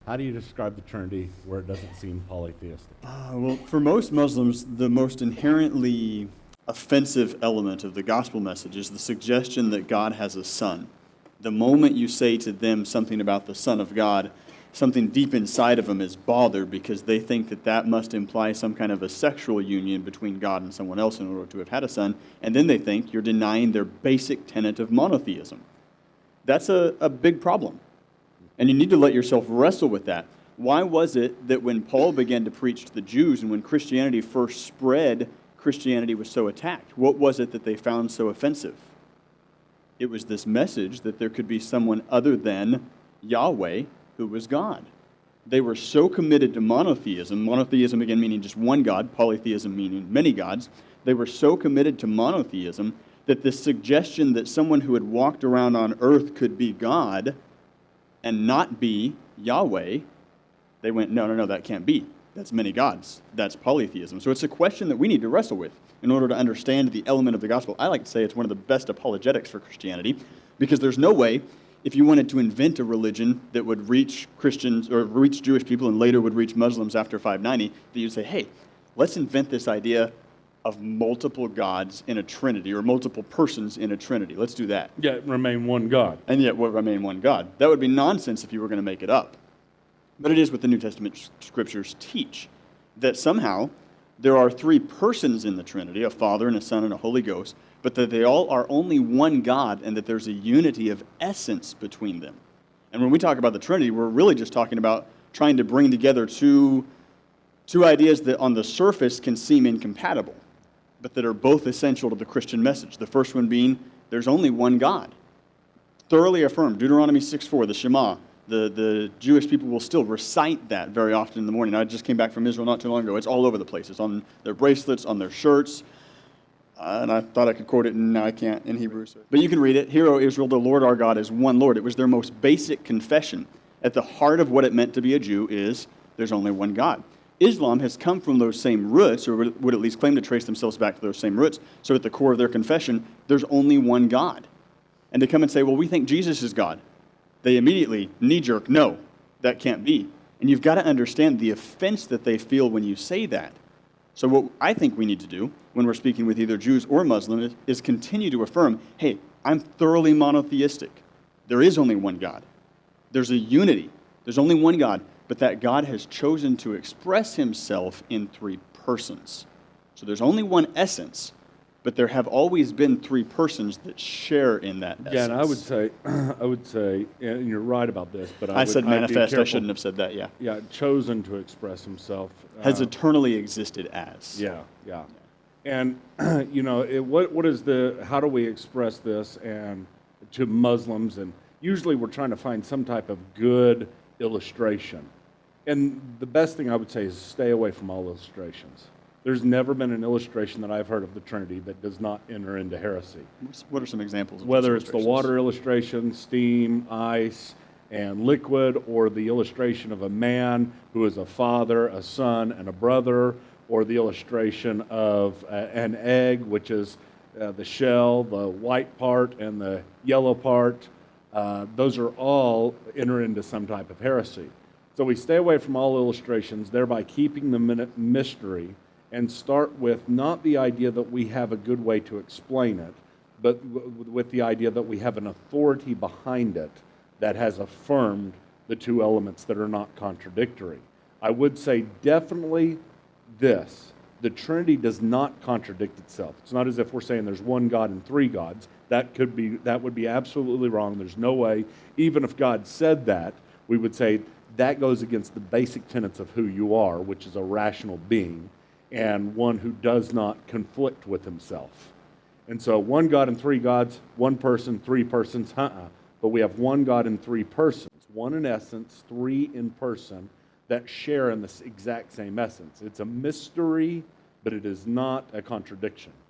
How do you describe the Trinity where it doesn't seem polytheistic? Well, for most Muslims, the most inherently offensive element of the gospel message is the suggestion that God has a son. The moment you say to them something about the Son of God, something deep inside of them is bothered because they think that that must imply some kind of a sexual union between God and someone else in order to have had a son, and then they think you're denying their basic tenet of monotheism. That's a big problem. And you need to let yourself wrestle with that. Why was it that when Paul began to preach to the Jews and when Christianity first spread, Christianity was so attacked? What was it that they found so offensive? It was this message that there could be someone other than Yahweh who was God. They were so committed to monotheism again meaning just one God, polytheism meaning many gods. They were so committed to monotheism that the suggestion that someone who had walked around on earth could be God and not be Yahweh, they went, no, that can't be. That's many gods. That's polytheism. So it's a question that we need to wrestle with in order to understand the element of the gospel. I like to say it's one of the best apologetics for Christianity because there's no way, if you wanted to invent a religion that would reach Christians or reach Jewish people and later would reach Muslims after 590, that you'd say, hey, let's invent this idea of multiple gods in a trinity or multiple persons in a trinity. Let's do that. Yet remain one God. And yet will remain one God. That would be nonsense if you were going to make it up. But it is what the New Testament scriptures teach, that somehow there are three persons in the Trinity, a Father and a Son and a Holy Ghost, but that they all are only one God and that there's a unity of essence between them. And when we talk about the Trinity, we're really just talking about trying to bring together two ideas that on the surface can seem incompatible, but that are both essential to the Christian message. The first one being, there's only one God. Thoroughly affirmed, Deuteronomy 6:4, the Shema. The Jewish people will still recite that very often in the morning. I just came back from Israel not too long ago. It's all over the place. It's on their bracelets, on their shirts. And I thought I could quote it, and now I can't in Hebrew. But you can read it. Hear, O Israel, the Lord our God is one Lord. It was their most basic confession. At the heart of what it meant to be a Jew is there's only one God. Islam has come from those same roots, or would at least claim to trace themselves back to those same roots. So at the core of their confession, there's only one God. And to come and say, well, we think Jesus is God, they immediately knee-jerk, no, that can't be. And you've got to understand the offense that they feel when you say that. So what I think we need to do when we're speaking with either Jews or Muslims is continue to affirm, hey, I'm thoroughly monotheistic. There is only one God. There's a unity. There's only one God, but that God has chosen to express himself in three persons. So there's only one essence, but there have always been three persons that share in that essence. Yeah, and I would say, and you're right about this, but I said manifest, I I shouldn't have said that, yeah. Yeah, chosen to express himself. Has eternally existed as. Yeah. And, what is how do we express this and to Muslims? And usually we're trying to find some type of good illustration. And the best thing I would say is stay away from all illustrations. There's never been an illustration that I've heard of the Trinity that does not enter into heresy. What are some examples of Whether it's the water illustration, steam, ice, and liquid, or the illustration of a man who is a father, a son, and a brother, or the illustration of an egg, which is the shell, the white part, and the yellow part. Those are all enter into some type of heresy. So we stay away from all illustrations, thereby keeping the mystery, and start with not the idea that we have a good way to explain it, but with the idea that we have an authority behind it that has affirmed the two elements that are not contradictory. I would say definitely this. The Trinity does not contradict itself. It's not as if we're saying there's one God and three gods. That would be absolutely wrong. There's no way, even if God said that, we would say that goes against the basic tenets of who you are, which is a rational being, and one who does not conflict with himself. And so one God and three gods, one person, three persons, but we have one God and three persons, one in essence, three in person, that share in this exact same essence. It's a mystery, but it is not a contradiction.